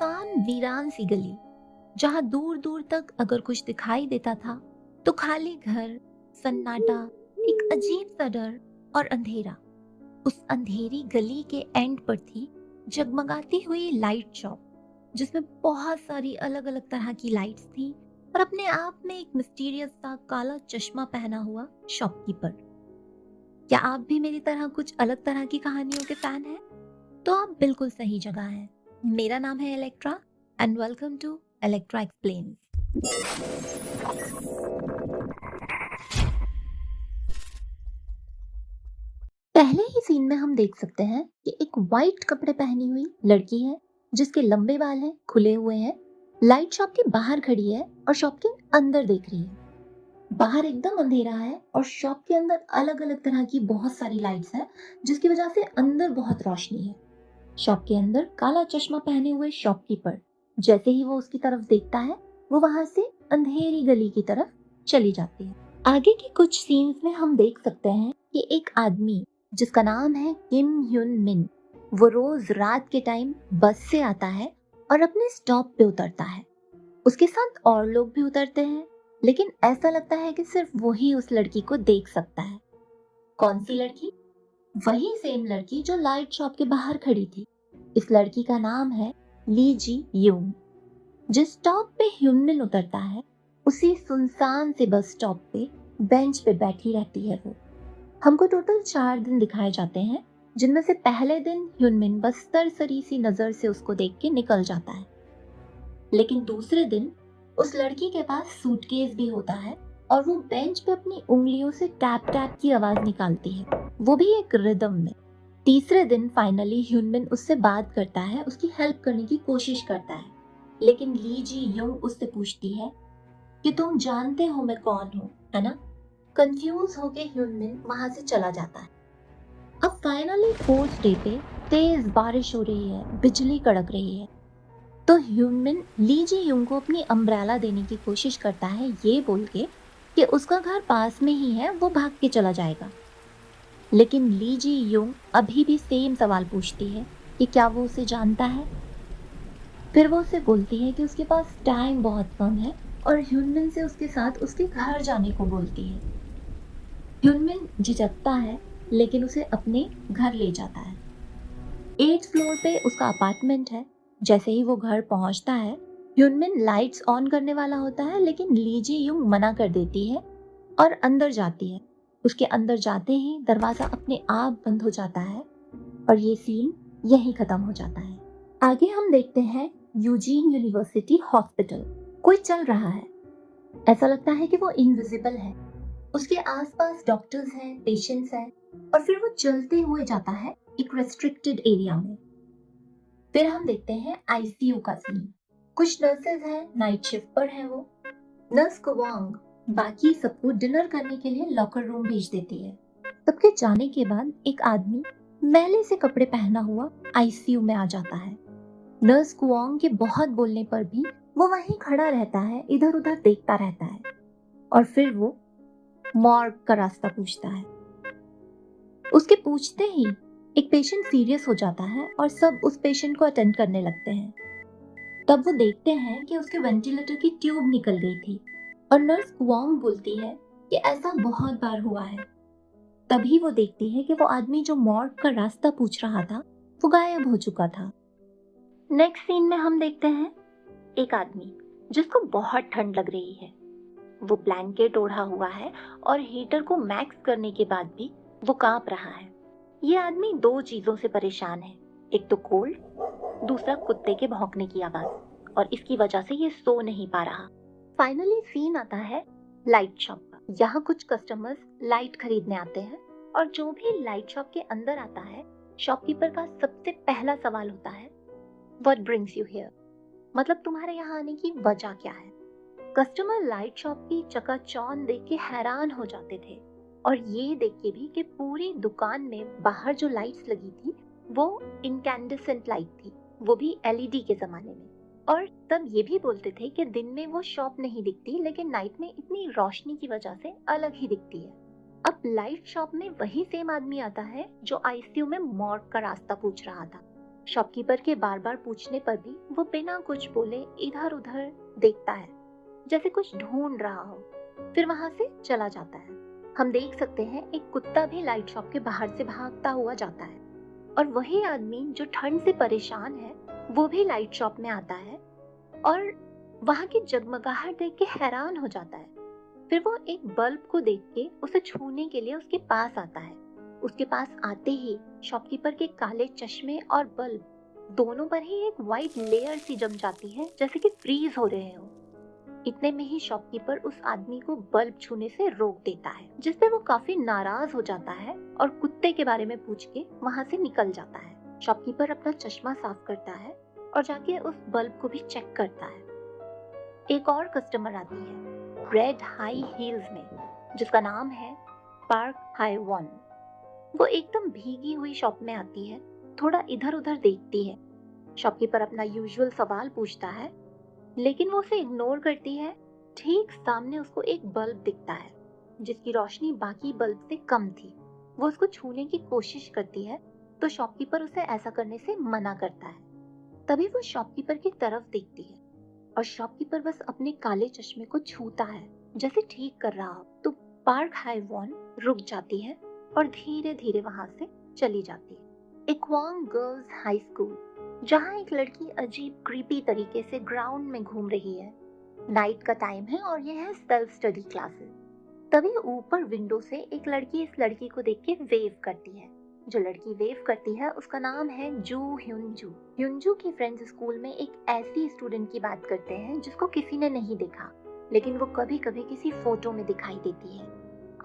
सुनसान वीरान सी गली, जहां दूर दूर तक अगर कुछ दिखाई देता था तो खाली घर, सन्नाटा, एक अजीब सा डर और अंधेरा। उस अंधेरी गली के एंड पर थी जगमगाती हुई लाइट शॉप, जिसमें बहुत सारी अलग अलग तरह की लाइट्स थी और अपने आप में एक मिस्टीरियस सा काला चश्मा पहना हुआ शॉपकीपर। क्या आप भी मेरी तरह कुछ अलग तरह की कहानियों के फैन हैं? तो आप बिल्कुल सही जगह हैं। मेरा नाम है Electra and welcome to Electra explains. पहले ही सीन में हम देख सकते हैं कि एक वाइट कपड़े पहनी हुई लड़की है, जिसके लंबे बाल हैं, खुले हुए हैं, लाइट शॉप के बाहर खड़ी है और शॉप के अंदर देख रही है। बाहर एकदम अंधेरा है और शॉप के अंदर अलग अलग तरह की बहुत सारी लाइट्स हैं, जिसकी वजह से अंदर बहुत रोशनी है। शॉप के अंदर काला चश्मा पहने हुए शॉपकीपर जैसे ही वो उसकी तरफ देखता है, वो वहां से अंधेरी गली की तरफ चली जाती है। आगे के कुछ सीन्स में हम देख सकते हैं कि एक आदमी जिसका नाम है किम ह्यून मिन, वो रोज रात के टाइम बस से आता है और अपने स्टॉप पे उतरता है। उसके साथ और लोग भी उतरते हैं, लेकिन ऐसा लगता है कि सिर्फ वो ही उस लड़की को देख सकता है। कौन सी लड़की? वही सेम लड़की जो लाइट शॉप के बाहर खड़ी थी। इस लड़की का नाम है ली जी यूंग। जिस स्टॉप पे ह्यूनमिन उतरता है, उसी सुनसान से बस स्टॉप पे बेंच पे बैठी रहती है वो। हमको टोटल 4 दिन दिखाए जाते हैं, जिनमें से पहले दिन ह्यूनमिन बस सरसरी सी नजर से उसको देख के निकल जाता है, लेकिन दूसरे दिन उस लड़की के पास सूटकेस भी होता है और वो बेंच पे अपनी उंगलियों से टैप टैप की आवाज निकालती है, वो भी एक रिदम में। तीसरे दिन फाइनली ह्यूनमिन उससे बात करता है, उसकी हेल्प करने की कोशिश करता है, लेकिन ली जी यूंग उससे पूछती है कि तुम जानते हो मैं कौन हूँ, है ना? कंफ्यूज होके ह्यूनमिन वहां से चला जाता है। अब फाइनली 4th डे पे तेज बारिश हो रही है, बिजली कड़क रही है, तो ह्यूनमिन ली जी यूंग को अपनी अम्ब्रेला देने की कोशिश करता है, ये बोल के कि उसका घर पास में ही है, वो भाग के चला जाएगा। लेकिन ली जी यूंग अभी भी सेम सवाल पूछती है कि क्या वो उसे जानता है। फिर वो उसे बोलती है कि उसके पास टाइम बहुत कम है और ह्यूनमिन से उसके साथ उसके घर जाने को बोलती है। ह्यूनमिन झिझकता है, लेकिन उसे अपने घर ले जाता है। 8th फ्लोर पे उसका अपार्टमेंट है। जैसे ही वो घर पहुंचता है, ह्यूनमिन लाइट्स ऑन करने वाला होता है, लेकिन ली जी यूंग मना कर देती है और अंदर जाती है। उसके अंदर जाते ही दरवाजा अपने आप बंद हो जाता है और ये सीन यहीं खत्म हो जाता है। आगे हम देखते हैं यूजीन यूनिवर्सिटी हॉस्पिटल। कोई चल रहा है, ऐसा लगता है कि वो इनविजिबल है। उसके आसपास डॉक्टर्स हैं, पेशेंट्स हैं, और फिर वो चलते हुए जाता है एक रेस्ट्रिक्टेड एरिया में। फिर हम देखते हैं आईसीयू का सीन। कुछ नर्सेज हैं, नाइट शिफ्ट पर हैं वो। नर्स कुवांग बाकी सबको डिनर करने के लिए लॉकर रूम भेज देती है। सबके जाने के बाद एक आदमी मैले से कपड़े पहना हुआ आईसीयू में आ जाता है। नर्स कुवांग के बहुत बोलने पर भी वो वहीं खड़ा रहता है, इधर उधर देखता रहता है, और फिर वो मॉर्ग का रास्ता पूछता है। उसके पूछते ही एक पेशेंट सीरियस हो जाता है और सब उस पेशेंट को अटेंड करने लगते हैं। तब वो देखते हैं कि उसके वेंटिलेटर की ट्यूब निकल गई थी और नर्स कुवांग बोलती है कि ऐसा बहुत बार हुआ है। तभी वो देखती है कि वो आदमी जो मॉर्ग का रास्ता पूछ रहा था, वो गायब हो चुका था। नेक्स्ट सीन में हम देखते हैं एक आदमी जिसको बहुत ठंड लग रही है। वो ब्लैंकेट ओढ़ा हुआ है और हीटर को मैक्स करने के बाद भी वो कांप रहा है। ये आदमी 2 चीजों से परेशान है, एक तो कोल्ड, दूसरा कुत्ते के भौंकने की आवाज, और इसकी वजह से ये सो नहीं पा रहा। फाइनली सीन आता है लाइट शॉप का। यहाँ कुछ कस्टमर्स लाइट खरीदने आते हैं और जो भी लाइट शॉप के अंदर आता है, शॉपकीपर का सबसे पहला सवाल होता है, व्हाट ब्रिंग्स यू हियर? मतलब तुम्हारे यहाँ आने की वजह क्या है? कस्टमर लाइट शॉप की चकाचौंध देख के हैरान हो जाते थे, और ये देख के भी कि पूरी दुकान में बाहर जो लाइट्स लगी थी वो इनकैंडेसेंट लाइट थी, वो भी एलईडी के जमाने में। और तब ये भी बोलते थे कि दिन में वो शॉप नहीं दिखती, लेकिन नाइट में इतनी रोशनी की वजह से अलग ही दिखती है। अब लाइट शॉप में वही सेम आदमी आता है जो आईसीयू में मॉर्ग का रास्ता पूछ रहा था। शॉपकीपर के बार बार पूछने पर भी वो बिना कुछ बोले इधर उधर देखता है, जैसे कुछ ढूंढ रहा हो, फिर वहां से चला जाता है। हम देख सकते हैं एक कुत्ता भी लाइट शॉप के बाहर से भागता हुआ जाता है, और वही आदमी जो ठंड से परेशान है वो भी लाइट शॉप में आता है और वहां की जगमगाहट देख के हैरान हो जाता है। फिर वो एक बल्ब को देख के उसे छूने के लिए उसके पास आता है। उसके पास आते ही शॉपकीपर के काले चश्मे और बल्ब दोनों पर ही एक वाइट लेयर सी जम जाती है, जैसे कि फ्रीज हो रहे हो। इतने में ही शॉपकीपर उस आदमी को बल्ब छूने से रोक देता है, जिससे वो काफी नाराज हो जाता है और कुत्ते के बारे में पूछ के वहां से निकल जाता है। शॉपकीपर अपना चश्मा साफ करता है और जाके उस बल्ब को भी चेक करता है। एक और कस्टमर आती है रेड हाई हील्स में, जिसका नाम है पार्क हाई वन। वो एकदम भीगी हुई शॉप में आती है, थोड़ा इधर उधर देखती है। शॉपकीपर अपना यूजुअल सवाल पूछता है, लेकिन वो उसे इग्नोर करती है। ठीक सामने उसको एक बल्ब दिखता है, जिसकी रोशनी बाकी बल्ब से कम थी। वो उसको छूने की कोशिश करती है, तो शॉपकीपर उसे ऐसा करने से मना करता है। तभी वो शॉपकीपर की तरफ देखती है और शॉपकीपर बस अपने काले चश्मे को छूता है, जैसे ठीक कर रहा हो। तो पार्क हाई वन रुक जाती है और धीरे धीरे वहां से चली जाती है। इक्वांग गर्ल्स हाई स्कूल, जहाँ एक लड़की अजीब क्रीपी तरीके से ग्राउंड में घूम रही है। नाइट का टाइम है और यह है सेल्फ स्टडी क्लासेस। तभी ऊपर विंडो से एक लड़की इस लड़की को देख के वेव करती है। जो लड़की वेव करती है उसका नाम है जू ह्युनजू। ह्युनजू की फ्रेंड्स स्कूल में एक ऐसी स्टूडेंट की बात करते हैं जिसको किसी ने नहीं देखा, लेकिन वो कभी कभी किसी फोटो में दिखाई देती है।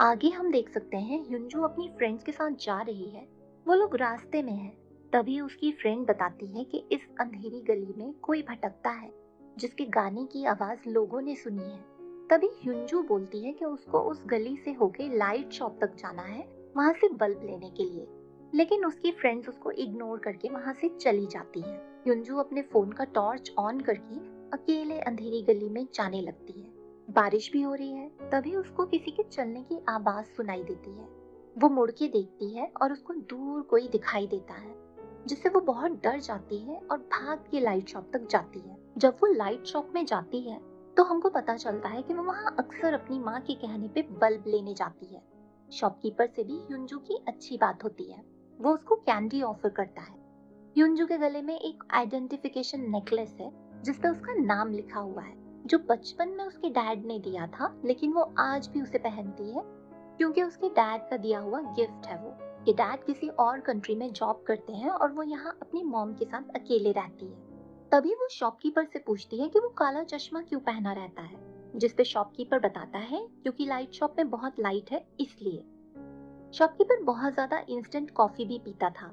आगे हम देख सकते हैं ह्युनजू अपनी फ्रेंड्स के साथ जा रही है। वो लोग रास्ते में हैं। तभी उसकी फ्रेंड बताती है कि इस अंधेरी गली में कोई भटकता है, जिसके गाने की आवाज लोगों ने सुनी है। तभी ह्युनजू बोलती है कि उसको उस गली से होके लाइट शॉप तक जाना है, वहां से बल्ब लेने के लिए। लेकिन उसकी फ्रेंड्स उसको इग्नोर करके वहां से चली जाती हैं। ह्युनजू अपने फोन का टॉर्च ऑन करके अकेले अंधेरी गली में जाने लगती है। बारिश भी हो रही है। तभी उसको किसी के चलने की आवाज सुनाई देती है। वो मुड़ के देखती है और उसको दूर कोई दिखाई देता है, जिससे वो बहुत डर जाती है और भाग के लाइट शॉप तक जाती है। जब वो लाइट शॉप में जाती है तो हमको पता चलता है कि वो वहाँ अक्सर अपनी माँ के कहने पे बल्ब लेने जाती है। शॉपकीपर से भी ह्युनजू की अच्छी बात होती है। वो उसको कैंडी ऑफर करता है। ह्युनजू के गले में एक आइडेंटिफिकेशन नेकलेस है, जिसपे उसका नाम लिखा हुआ है, जो बचपन में उसके डैड ने दिया था, लेकिन वो आज भी उसे पहनती है क्योंकि उसके डैड का दिया हुआ गिफ्ट है वो। ये डैड किसी और कंट्री में जॉब करते हैं और वो यहाँ अपनी मॉम के साथ अकेले रहती है। तभी वो शॉपकीपर से पूछती है कि वो काला चश्मा क्यों पहना रहता है, जिसपे शॉपकीपर बताता है क्योंकि लाइट शॉप में बहुत लाइट है इसलिए। शॉपकीपर बहुत ज्यादा इंस्टेंट कॉफी भी पीता था,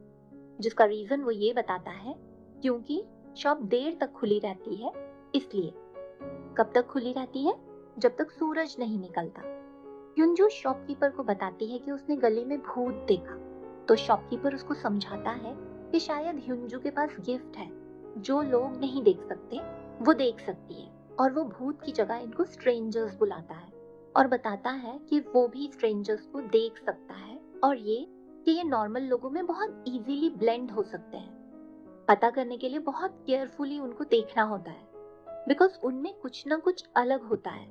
जिसका रीजन वो ये बताता है क्योंकि शॉप देर तक खुली रहती है इसलिए। कब तक खुली रहती है? जब तक सूरज नहीं निकलता। ह्युनजू शॉपकीपर को बताती है कि उसने गली में भूत देखा, तो शॉपकीपर उसको समझाता है कि शायद ह्युनजू के पास गिफ्ट है जो लोग नहीं देख सकते, वो देख सकती है, और वो भूत की जगह इनको स्ट्रेंजर्स बुलाता है और बताता है कि वो भी स्ट्रेंजर्स को देख सकता है और ये नॉर्मल लोगों में बहुत इजीली ब्लेंड हो सकते हैं। पता करने के लिए बहुत केयरफुली उनको देखना होता है, बिकॉज उनमें कुछ ना कुछ अलग होता है।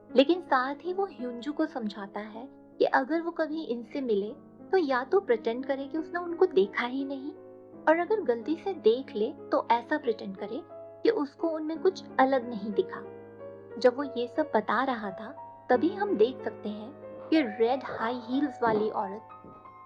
लेकिन साथ ही वो ह्युनजू को समझाता है कि अगर वो कभी इनसे मिले तो या तो प्रिटेंड करे कि उसने उनको देखा ही नहीं, और अगर गलती से देख ले तो ऐसा प्रिटेंड करे कि उसको उनमें कुछ अलग नहीं दिखा। जब वो ये सब बता रहा था तभी हम देख सकते हैं कि रेड हाई हील्स वाली औरत,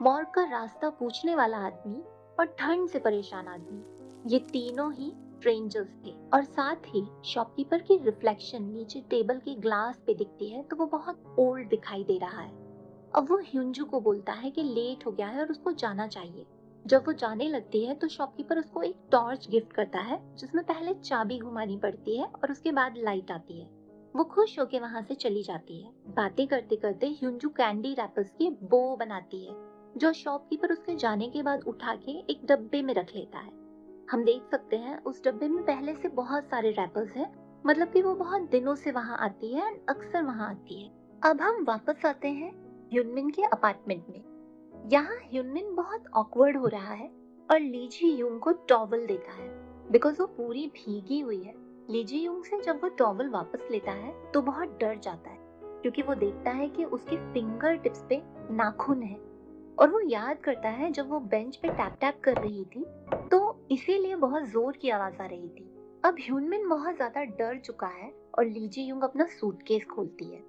मॉर्ग का रास्ता पूछने वाला आदमी और ठंड से परेशान आदमी, ये तीनों ही स्ट्रेंजर्स थे। और साथ ही शॉपकीपर की रिफ्लेक्शन नीचे टेबल के ग्लास पे दिखती है, तो वो बहुत ओल्ड दिखाई दे रहा है। अब वो ह्युनजू को बोलता है कि लेट हो गया है और उसको जाना चाहिए। जब वो जाने लगती है तो शॉपकीपर उसको एक टॉर्च गिफ्ट करता है, जिसमें पहले चाबी घुमानी पड़ती है और उसके बाद लाइट आती है। वो खुश होके वहां से चली जाती है। बातें करते करते ह्युनजू कैंडी रैपर्स की बो बनाती है, जो शॉपकीपर उसके जाने के बाद उठा के एक डब्बे में रख लेता है। हम देख सकते हैं उस डब्बे में पहले से बहुत सारे रैपर्स हैं, मतलब कि वो बहुत दिनों से वहां आती है और अक्सर वहां आती है। अब हम वापस आते हैं ह्युनमिन के अपार्टमेंट में। यहाँ ह्युनमिन बहुत ऑकवर्ड हो रहा है और ली जी यूंग को टॉवल देता है बिकॉज वो पूरी भीगी हुई है। ली जी यूंग से जब वो टॉवल वापस लेता है तो बहुत डर जाता है क्योंकि वो देखता है कि उसके फिंगर टिप्स पे नाखून है और वो याद करता है जब वो बेंच पे टैप टैप कर रही थी तो इसीलिए बहुत जोर की आवाज आ रही थी। अब ह्यूनमिन बहुत ज्यादा डर चुका है और ली जी यूंग अपना सूटकेस खोलती है।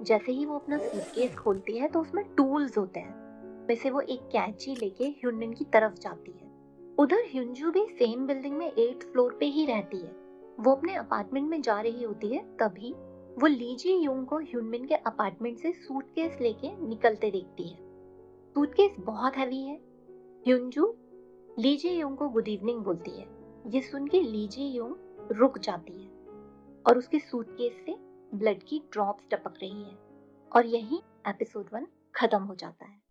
जैसे ही वो अपना सूटकेस खोलती है तो उसमें टूल्स होते हैं। वैसे वो एक कैंची लेके ह्यूनमिन की तरफ जाती है। उधर ह्युंजू भी सेम बिल्डिंग में 8th फ्लोर पे ही रहती है। वो अपने अपार्टमेंट में जा रही होती है तभी वो ली जी यूंग को ह्यूनमिन के अपार्टमेंट से सूटकेस लेके निकलते देखती है। सूटकेस बहुत हैवी है। ह्युंजू ली जी यूंग को गुड इवनिंग बोलती है। ये सुन के ली जी यूंग रुक जाती है और उसके सूटकेस से ब्लड की ड्रॉप्स टपक रही है और यही एपिसोड 1 खत्म हो जाता है।